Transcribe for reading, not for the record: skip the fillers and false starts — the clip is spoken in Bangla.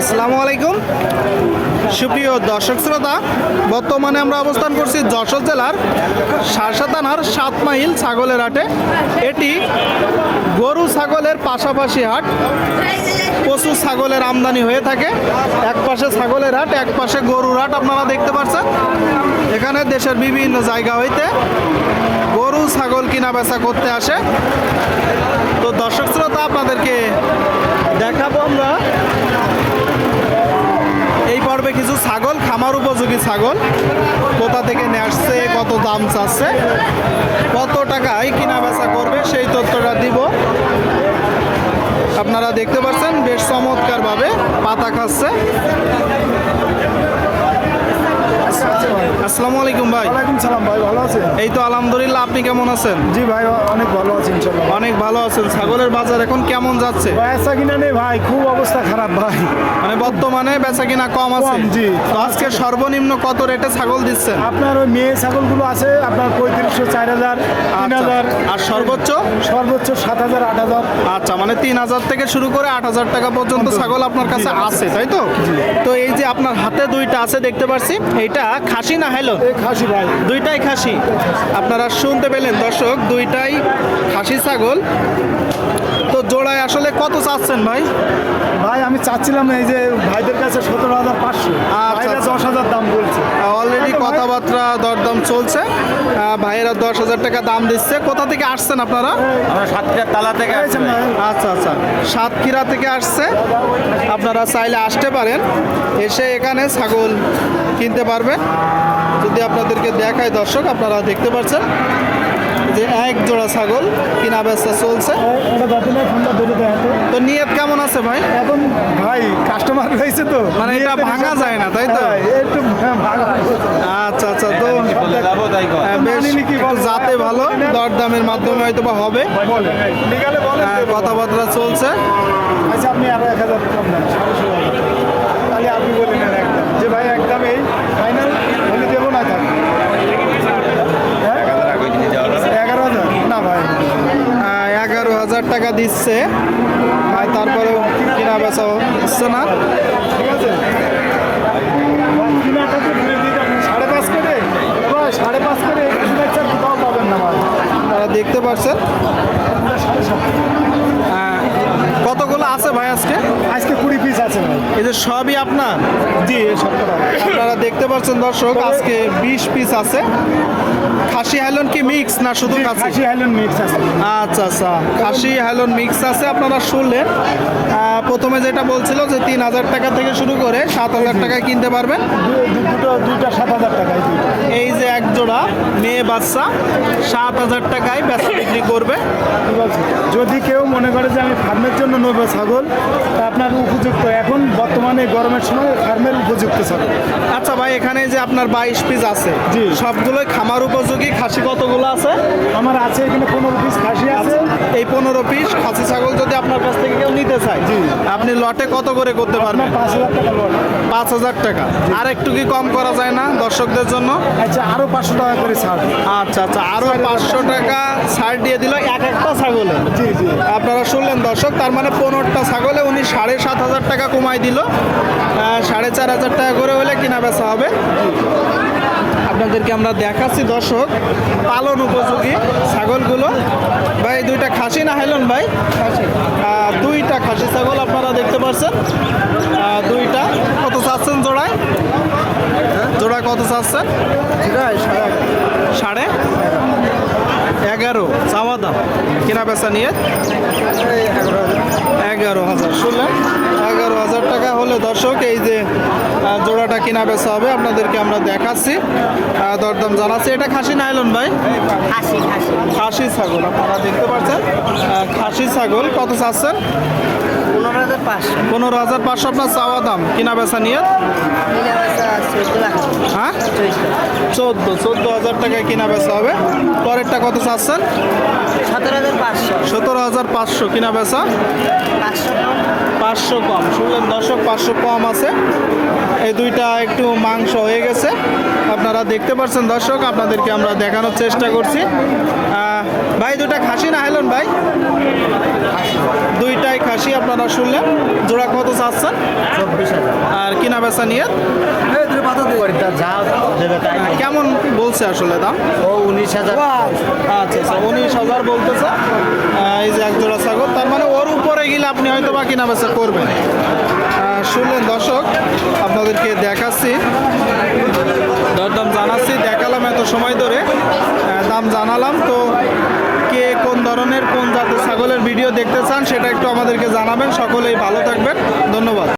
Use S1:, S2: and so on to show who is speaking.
S1: আসসালামু আলাইকুম সুপ্রিয় দর্শক শ্রোতা, বর্তমানে আমরা অবস্থান করছি যশোর জেলার শার্শা থানার 7 মাইল ছাগলের হাটে। এটি গরু ছাগলের পাশাপাশি হাট। প্রচুর ছাগলের আমদানি হয়ে থাকে। এক পাশে ছাগলের হাট, এক পাশে গরুর হাট আপনারা দেখতে পাচ্ছেন। এখানে দেশের বিভিন্ন জায়গা হইতে গরু ছাগল কিনা বেচা করতে আসে। তো দর্শক শ্রোতা, আপনাদেরকে দেখাবো আমরা এই পর্বে কিছু ছাগল, খামার উপযোগী ছাগল কোথা থেকে নিয়ে আসছে, কত দাম চাচ্ছে, কত টাকায় কিনা বেচা করবে সেই তথ্যটা দিব। আপনারা দেখতে পাচ্ছেন বেশ চমৎকারভাবে পাতা খাচ্ছে। আসসালামু আলাইকুম ভাই।
S2: ওয়ালাইকুম সালাম ভাই, ভালো আছেন?
S1: এই তো আলহামদুলিল্লাহ, আপনি কেমন আছেন?
S2: জি ভাই, অনেক ভালো আছি ইনশাআল্লাহ।
S1: অনেক ভালো আছেন। ছাগলের বাজার এখন কেমন যাচ্ছে?
S2: বেচা কিনা নেই ভাই, খুব অবস্থা খারাপ ভাই।
S1: মানে বর্তমানে বেচা কিনা কম আছে?
S2: কম, জি।
S1: তো আজকে সর্বনিম্ন কত রেটে ছাগল দিচ্ছেন?
S2: আপনার ওই মেয়ে ছাগলগুলো আছে আপনার 3500, 4000, 3000,
S1: আর সর্বোচ্চ?
S2: সর্বোচ্চ 7000, 8000।
S1: আচ্ছা, মানে 3000 থেকে শুরু করে 8000 টাকা পর্যন্ত ছাগল আপনার কাছে আছে, তাই তো? তো এই যে আপনার হাতে দুইটা আছে দেখতে পাচ্ছি, এইটা খাসি না হেলো?
S2: এই খাসি ভাই।
S1: দুইটাই খাসি। আপনারা শুনতে পেলেন দর্শক, দুইটাই খাসি ছাগল। তো জোড়ায় আসলে কত চাচ্ছেন ভাই?
S2: ভাই আমি চাচ্ছিলাম এই যে ভাইদের কাছে 17500, ভাইরা 10000 দাম বলছে।
S1: অলরেডি কথাবার্তা দরদাম চলছে। ভাইয়েরা 10,000 টাকা দাম দিচ্ছে। কোথা থেকে আসছেন আপনারা?
S2: সাতক্ষীরা তালা থেকে আসছেন ভাই।
S1: আচ্ছা আচ্ছা, সাতক্ষীরা থেকে আসছে। আপনারা চাইলে আসতে পারেন, এসে এখানে ছাগল কিনতে পারবেন। যদি আপনাদেরকে দেখায় দর্শক, আপনারা দেখতে পাচ্ছেন যে এক জোড়া ছাগল কিনা বেচা চলছে।
S2: এটা বাতিলের ফোনটা ধরে দেয়
S1: তো নিয়ত কেমন আছে ভাই?
S2: এখন ভাই কাস্টমার রয়েছে তো,
S1: মানে এটা ভাঙা যায় না, তাই তো?
S2: একটু ভাঙা।
S1: আচ্ছা আচ্ছা, তো বেশ একটু যাতে ভালো দরদামের মাধ্যমে হয়তো বা হবে।
S2: লিগালে বলেন
S1: কথাবার্তা চলছে।
S2: আচ্ছা, আপনি আরো 1000 কম দেন, 16,000। তাহলে আপনি বলে নেন একদম, যে ভাই একদম এই ফাইনাল বলে দেবো না থাক। 11,000 না ভাই,
S1: 11,000 টাকা দিচ্ছে আর তারপরেও কিনা বেচা হচ্ছে না।
S2: ঠিক আছে ভাই, কিনাটা তো ধরে দিতে আপনি 5.5 করে ভাই, 5.5 করে শুনেছেন, কোথাও পাবেন না ভাই।
S1: আপনারা দেখতে পাচ্ছেন
S2: 7.5।
S1: কতগুলো আছে ভাই আজকে?
S2: আজকে 20 পিস আছে ভাই।
S1: এই যে সবই আপনার?
S2: জি, এই সপ্তাহ
S1: আপনারা দেখতে পাচ্ছেন দর্শক, আজকে 20 পিস আছে। খাসি হাইলন কি মিক্স না শুধু খাসি?
S2: খাসি হাইল্যান্ড মিক্স আছে।
S1: আচ্ছা আচ্ছা, খাসি হাইলন মিক্স আছে। আপনারা শুনলেন প্রথমে যেটা বলছিল যে 3000 টাকা থেকে শুরু করে 7000 টাকায় কিনতে পারবেন।
S2: দুইটা 7,000 টাকায়।
S1: এই যে এক জোড়া মেয়ে বাচ্চা 7,000 টাকায় বেচা বিক্রি করবে।
S2: ঠিক আছে, যদি কেউ মনে করে যে আমি ফার্মের জন্য নেব ছাগল, তা আপনার উপযুক্ত, এখন বর্তমানে গরমের সময় ফার্মের উপযুক্ত ছাগল।
S1: আচ্ছা ভাই, এখানে যে আপনার 22 পিস আছে,
S2: জি।
S1: সবগুলোই খামার উপযোগী। খাসি কতগুলো আছে?
S2: আমার আছে এখানে 15 পিস খাসি আছে।
S1: এই 15 পিস খাসি ছাগল যদি আপনার কাছ থেকে কেউ নিতে চায়,
S2: জি।
S1: আপনি লটে কত করে করতে পারবেন?
S2: 5,000 টাকা লট।
S1: 5,000 টাকা। আর একটু কি কম করা যায় না দর্শকদের জন্য?
S2: আচ্ছা, আরো 500 টাকা করে ছাড়।
S1: আচ্ছা আচ্ছা, আরো 500 টাকা ছাড় দিয়ে দিল একটা ছাগলে।
S2: জি জি।
S1: আপনারা শুনলেন দর্শক, তার মানে 15টা ছাগলে উনি 7,500 টাকা কমাই দিল। 4,500 টাকা করে হলে কিনা বেচা হবে। আপনাদেরকে আমরা দেখাচ্ছি দর্শক পালন উপযোগী ছাগলগুলো। ভাই দুইটা খাসি না হাইলন ভাই? দুইটা খাসি ছাগল আপনারা দেখতে পাচ্ছেন। দুইটা কত চাচ্ছেন জোড়ায়? জোড়া কত চাচ্ছেন? 11,500 চাওয়া দাম, কেনা বেচা নিয়ে 11,000। শুনলেন, 11,000 টাকা হলে দর্শক এই যে জোড়াটা কিনা বেচা হবে। আপনাদেরকে আমরা দেখাচ্ছি, দরদাম জানাচ্ছি। এটা খাসি না হাইলন ভাই? খাসি ছাগল আপনারা দেখতে পাচ্ছেন। খাসি ছাগল কত চাচ্ছেন? 15,500 আপনার চাওয়া দাম, কিনা বেচা নিয়ে হ্যাঁ 14,000 টাকায় কিনা বেচা হবে। পরেরটা কত চাচ্ছেন?
S3: 17,500
S1: 17,500 কিনা বেচা 500 কম। শুনলেন দর্শক, 500 কম আছে। এই দুইটা একটু মাংস হয়ে গেছে, আপনারা দেখতে পাচ্ছেন দর্শক, আপনাদেরকে আমরা দেখানোর চেষ্টা করছি। ভাই দুটা খাসি না হেলেন ভাই? দুইটাই খাসি আপনারা শুনলেন। জোড়া কত চাচ্ছেন?
S2: 24,000
S1: আর কিনা বেচা নিয়ে কেমন বলছে আসলে দাম?
S2: ও 19,000
S1: আচ্ছা আচ্ছা, 19,000 বলতেছে। এই যে এক জোড়া ছাগল, তার মানে ওর উপরে গেলে আপনি হয়তো বা কিনা বেচা করবেন। শুনলেন দর্শক, আপনাদেরকে দেখাচ্ছি, দরদাম জানাচ্ছি, দেখালাম এত সময় ধরে, দাম জানালাম। তো কে কোন ধরনের কোন জাতের ছাগলের ভিডিও দেখতে চান সেটা একটু আমাদেরকে জানাবেন। সকলেই ভালো থাকবেন, ধন্যবাদ।